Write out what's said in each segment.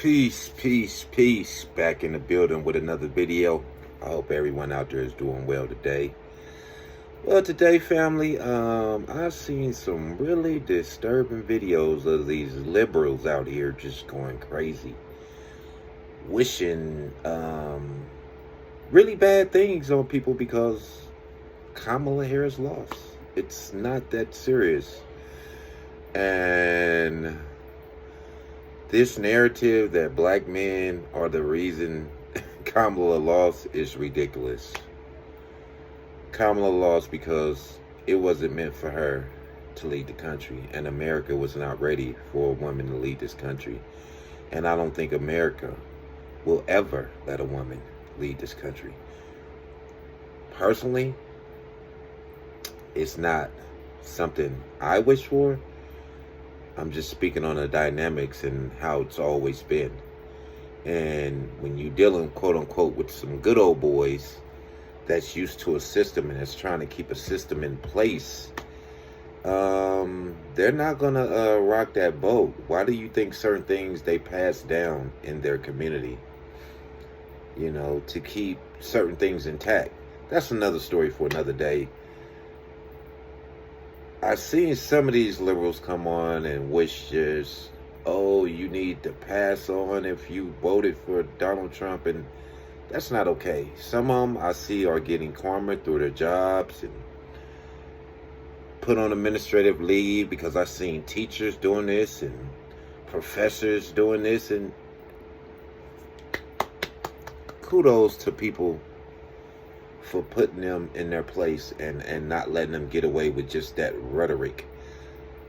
Peace, peace, peace. Back in the building with another video. I hope everyone out there is doing well today. Well, today, family, I've seen some really disturbing videos of these liberals out here just going crazy, wishing really bad things on people because Kamala Harris lost. It's not that serious. And this narrative that black men are the reason Kamala lost is ridiculous. Kamala lost because it wasn't meant for her to lead the country, and America was not ready for a woman to lead this country. And I don't think America will ever let a woman lead this country. Personally, it's not something I wish for. I'm just speaking on the dynamics and how it's always been. And when you're dealing, quote unquote, with some good old boys that's used to a system and that's trying to keep a system in place, they're not going to rock that boat. Why do you think certain things they pass down in their community, to keep certain things intact? That's another story for another day. I've seen some of these liberals come on and wish just, you need to pass on if you voted for Donald Trump, and that's not okay. Some of them I see are getting karma through their jobs and put on administrative leave because I've seen teachers doing this and professors doing this, and kudos to people for putting them in their place and not letting them get away with just that rhetoric.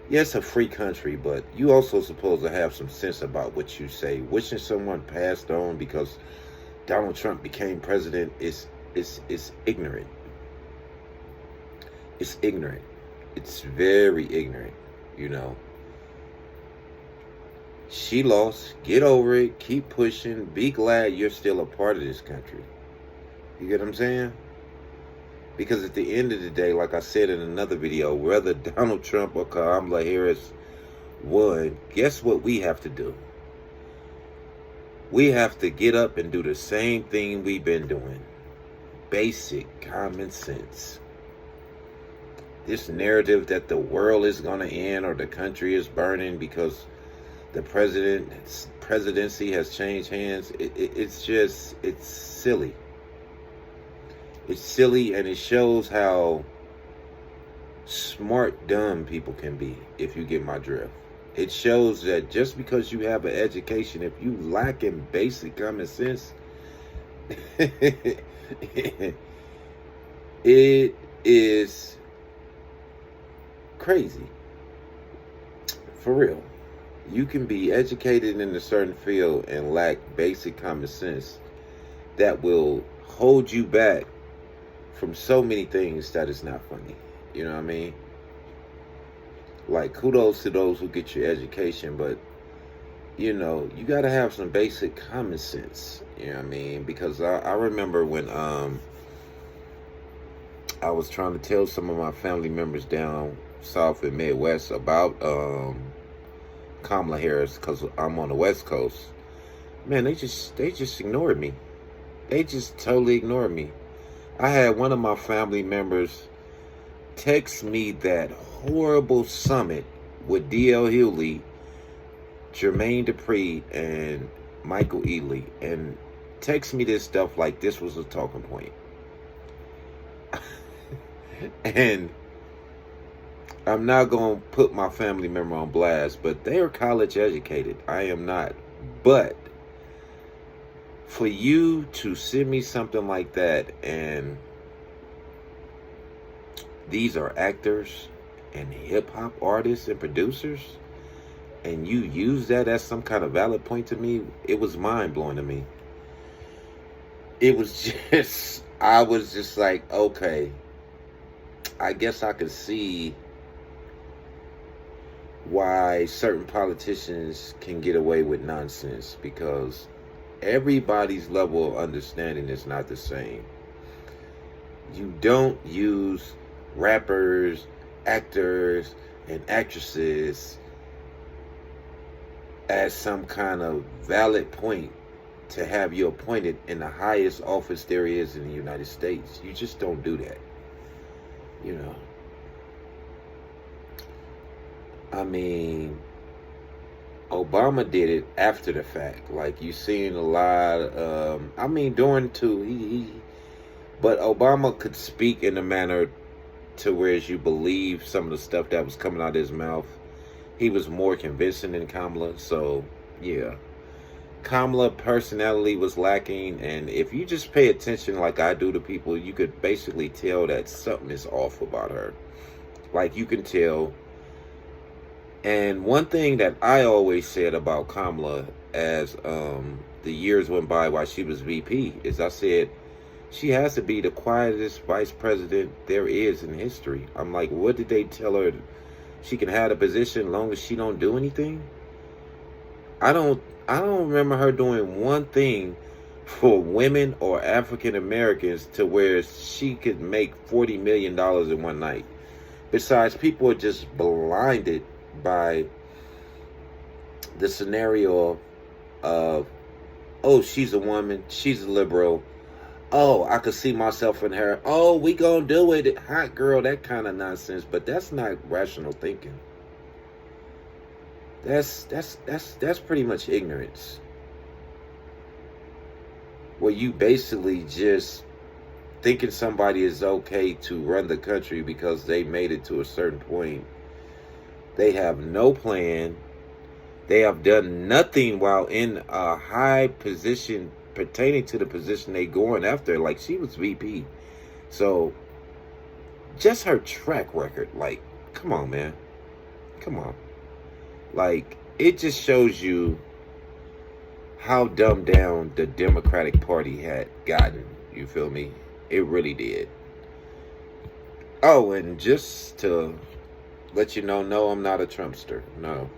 Yes, a free country, but you also supposed to have some sense about what you say. Wishing someone passed on because Donald Trump became president is ignorant. It's ignorant. It's very ignorant, She lost. Get over it. Keep pushing. Be glad you're still a part of this country. You get what I'm saying? Because at the end of the day, like I said in another video, whether Donald Trump or Kamala Harris won, guess what we have to do? We have to get up and do the same thing we've been doing. Basic common sense. This narrative that the world is going to end or the country is burning because the presidency has changed hands, it's silly. It's silly, and it shows how smart dumb people can be, if you get my drift. It shows that just because you have an education, if you lack in basic common sense, it is crazy. For real. You can be educated in a certain field and lack basic common sense that will hold you back from so many things that is not funny. You know what I mean? Like, kudos to those who get your education, but you got to have some basic common sense. You know what I mean? Because I remember when I was trying to tell some of my family members down south and Midwest about Kamala Harris, because I'm on the West Coast. Man, they just ignored me. They just totally ignored me. I had one of my family members text me that horrible summit with D.L. Hughley, Jermaine Dupri, and Michael Ealy, and text me this stuff like this was a talking point. And I'm not going to put my family member on blast, but they are college educated. I am not. But for you to send me something like that, and these are actors and hip-hop artists and producers, and you use that as some kind of valid point to me, it was mind-blowing to me. It was just, I was just like, okay, I guess I could see why certain politicians can get away with nonsense, because everybody's level of understanding is not the same. You don't use rappers, actors, and actresses as some kind of valid point to have you appointed in the highest office there is in the United States. You just don't do that. You know. I mean, Obama did it after the fact. Like, you seen a lot, I mean, during too, but Obama could speak in a manner to where you believe some of the stuff that was coming out of his mouth. He was more convincing than Kamala, so, yeah. Kamala personality was lacking, and if you just pay attention like I do to people, you could basically tell that something is off about her. Like, you can tell. And one thing that I always said about Kamala as the years went by while she was VP is I said, she has to be the quietest vice president there is in history. I'm like, what did they tell her? She can have the position as long as she don't do anything? I don't remember her doing one thing for women or African Americans to where she could make $40 million in one night. Besides, people are just blinded by the scenario of, oh, she's a woman, she's a liberal, oh, I could see myself in her, oh, we gonna do it, hot girl, that kind of nonsense. But that's not rational thinking. That's pretty much ignorance, where you basically just thinking somebody is okay to run the country because they made it to a certain point. They have no plan. They have done nothing while in a high position pertaining to the position they going after. Like, she was VP. So, just her track record, like, come on, man. Come on. Like, it just shows you how dumbed down the Democratic Party had gotten. You feel me? It really did. Oh, and just to let you know, no, I'm not a Trumpster. No.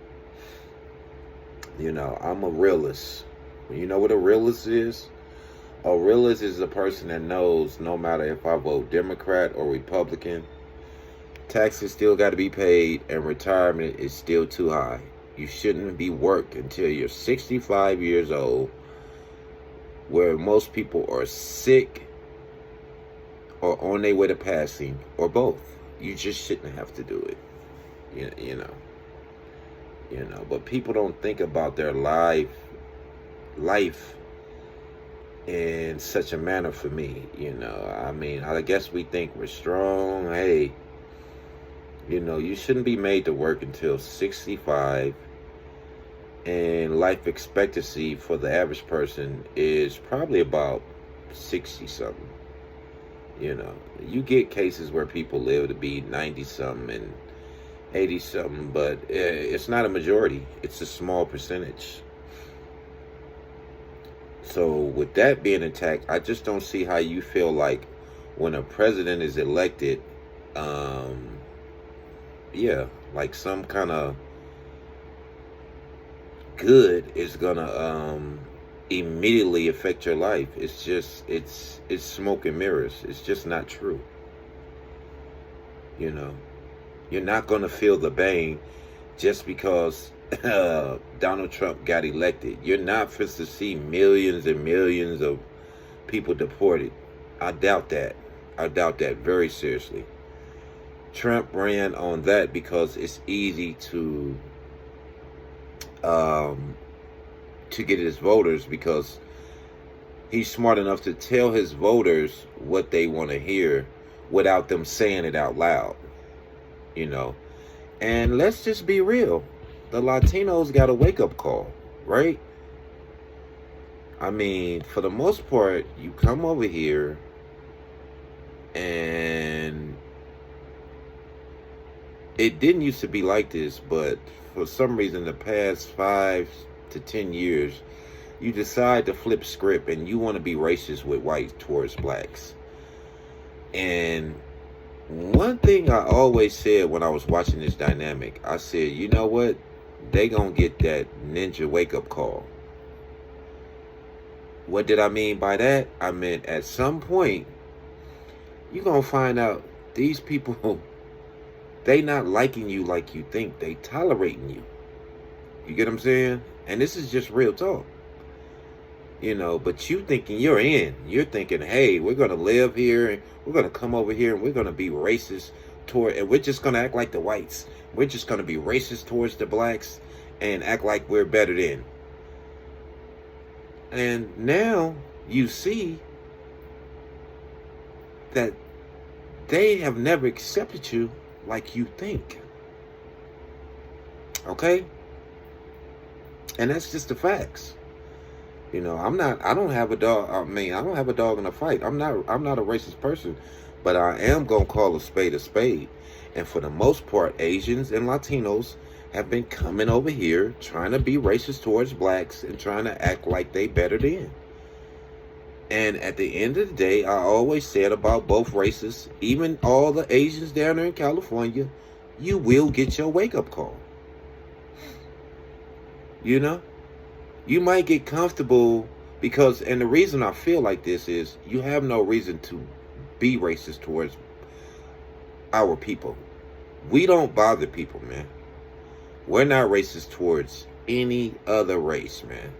You know, I'm a realist. You know what a realist is? A realist is a person that knows no matter if I vote Democrat or Republican, taxes still got to be paid and retirement is still too high. You shouldn't be worked until you're 65 years old, where most people are sick or on their way to passing, or both. You just shouldn't have to do it. You know, but people don't think about their life in such a manner. For me, I mean, I guess we think we're strong. Hey, you shouldn't be made to work until 65, and life expectancy for the average person is probably about 60 something. You get cases where people live to be 90 something and 80 something, but it's not a majority. It's a small percentage. So with that being attacked, I just don't see how you feel like when a president is elected, like some kind of good is gonna immediately affect your life. It's just, it's smoke and mirrors. It's just not true. You're not gonna feel the bang just because Donald Trump got elected. You're not supposed to see millions and millions of people deported. I doubt that. I doubt that very seriously. Trump ran on that because it's easy to get his voters, because he's smart enough to tell his voters what they want to hear without them saying it out loud. And let's just be real. The Latinos got a wake-up call, right? I mean, for the most part, you come over here and it didn't used to be like this, but for some reason, the past 5 to 10 years, you decide to flip script and you want to be racist with whites towards blacks. And one thing I always said when I was watching this dynamic, I said, you know what? They gonna get that ninja wake-up call. What did I mean by that? I meant at some point, you're gonna find out these people, they not liking you like you think. They tolerating you. You get what I'm saying? And this is just real talk. But you thinking you're in. You're thinking, hey, we're going to live here, and we're going to come over here, and we're going to be racist and we're just going to act like the whites. We're just going to be racist towards the blacks and act like we're better than. And now you see that they have never accepted you like you think. Okay? And that's just the facts. I don't have a dog. I don't have a dog in a fight. I'm not a racist person, but I am going to call a spade a spade. And for the most part, Asians and Latinos have been coming over here trying to be racist towards blacks and trying to act like they better than. And at the end of the day, I always said about both races, even all the Asians down there in California, you will get your wake-up call. You might get comfortable because, and the reason I feel like this is, you have no reason to be racist towards our people. We don't bother people, man. We're not racist towards any other race, man.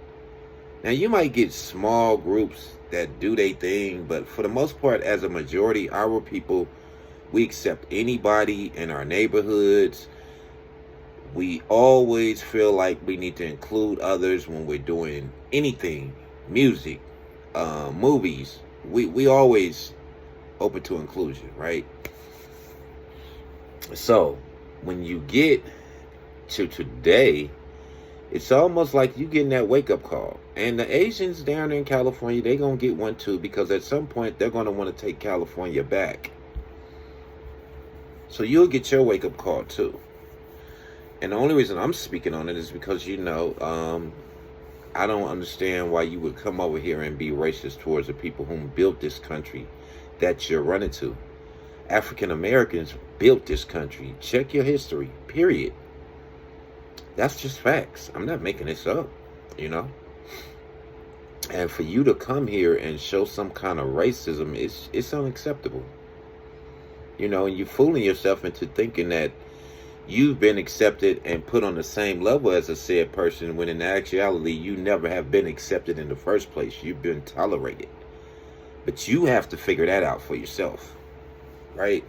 Now, you might get small groups that do their thing, but for the most part, as a majority, our people, we accept anybody in our neighborhoods. We always feel like we need to include others when we're doing anything, music, movies. We always open to inclusion, right? So when you get to today, it's almost like you getting that wake-up call. And the Asians down there in California, they're going to get one too, because at some point they're going to want to take California back. So you'll get your wake-up call too. And the only reason I'm speaking on it is because, I don't understand why you would come over here and be racist towards the people who built this country that you're running to. African Americans built this country. Check your history, period. That's just facts. I'm not making this up, And for you to come here and show some kind of racism, it's unacceptable. And you're fooling yourself into thinking that you've been accepted and put on the same level as a said person, when in actuality, you never have been accepted in the first place. You've been tolerated. But you have to figure that out for yourself, right?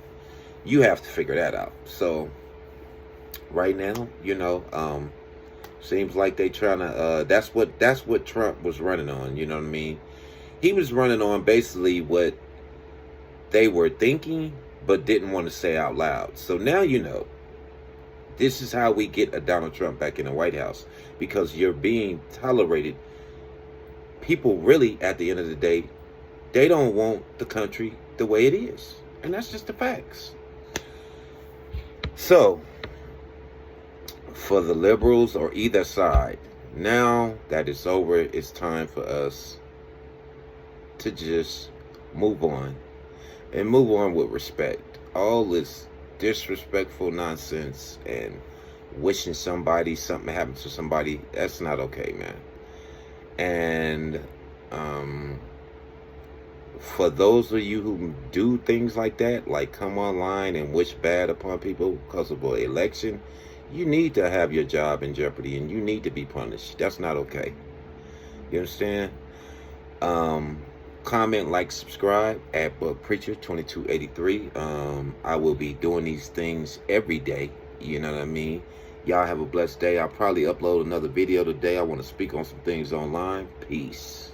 You have to figure that out. So right now, seems like they trying to, that's what Trump was running on, you know what I mean? He was running on basically what they were thinking, but didn't want to say out loud. So now this is how we get a Donald Trump back in the White House, because you're being tolerated. People really, at the end of the day, they don't want the country the way it is. And that's just the facts. So, for the liberals or either side, now that it's over, it's time for us to just move on. And move on with respect. All this disrespectful nonsense and wishing something happened to somebody, that's not okay, man. And for those of you who do things like that, like come online and wish bad upon people because of an election, you need to have your job in jeopardy and you need to be punished. That's not okay. You understand? Comment, like, subscribe at Preacher2283. I will be doing these things every day. You know what I mean? Y'all have a blessed day. I'll probably upload another video today. I want to speak on some things online. Peace.